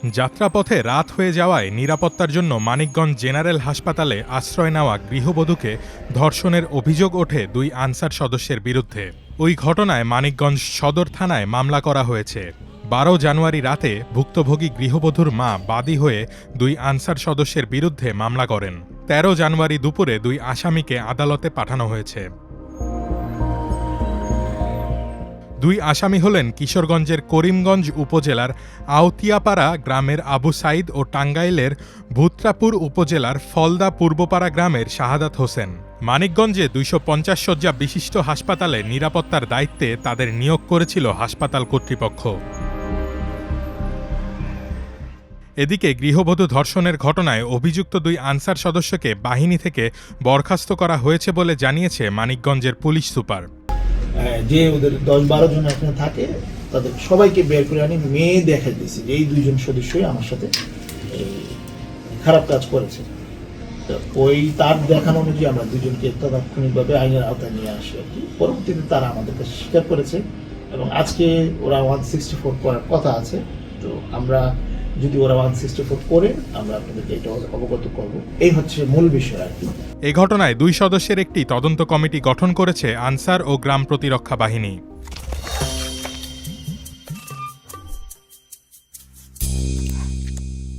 যাত্রাপথে রাত হয়ে যাওয়ায় নিরাপত্তার জন্য মানিকগঞ্জ জেনারেল হাসপাতালে আশ্রয় নেওয়া গৃহবধূকে ধর্ষণের অভিযোগ ওঠে 2 আনসার সদস্যের বিরুদ্ধে। ওই ঘটনায় মানিকগঞ্জ সদর থানায় মামলা করা হয়েছে। 12 জানুয়ারি রাতে ভুক্তভোগী গৃহবধূর মা বাদী হয়ে 2 আনসার সদস্যের বিরুদ্ধে মামলা করেন। 13 জানুয়ারি দুপুরে 2 আসামিকে আদালতে পাঠানো হয়েছে। 2 আসামি হলেন কিশোরগঞ্জের করিমগঞ্জ উপজেলার আওতিয়াপাড়া গ্রামের আবু সাইদ ও টাঙ্গাইলের ভূত্রাপুর উপজেলার ফলদা পূর্বপাড়া গ্রামের শাহাদাত হোসেন। মানিকগঞ্জে 250 শয্যা বিশিষ্ট হাসপাতালে নিরাপত্তার দায়িত্বে তাদের নিয়োগ করেছিল হাসপাতাল কর্তৃপক্ষ। এদিকে গৃহবধূ ধর্ষণের ঘটনায় অভিযুক্ত 2 আনসার সদস্যকে বাহিনী থেকে বরখাস্ত করা হয়েছে বলে জানিয়েছে মানিকগঞ্জের পুলিশ সুপার। যে ওদের 10-12 জন এখানে থাকে তাদের সবাইকে বের করে আনি মেয়ে দেখা দিয়েছে যে এই 2 জন সদস্যই আমার সাথে খারাপ কাজ করেছে। ওই তার দেখানো অনুযায়ী আমরা 2 জনকে তাৎক্ষণিকভাবে আইনের আওতায় নিয়ে আসি আর কি। পরবর্তীতে তারা আমাদের কাছে স্বীকার করেছে এবং আজকে ওরা 164 করার কথা আছে। তো আমরা যদি ওরা 164 করে আমরা আপনাদেরকে এটা অবগত করব। এই হচ্ছে মূল বিষয় আর কি। এ ঘটনায় 2 সদস্যের একটি তদন্ত কমিটি গঠন করেছে আনসার ও গ্রাম প্রতিরক্ষা বাহিনী।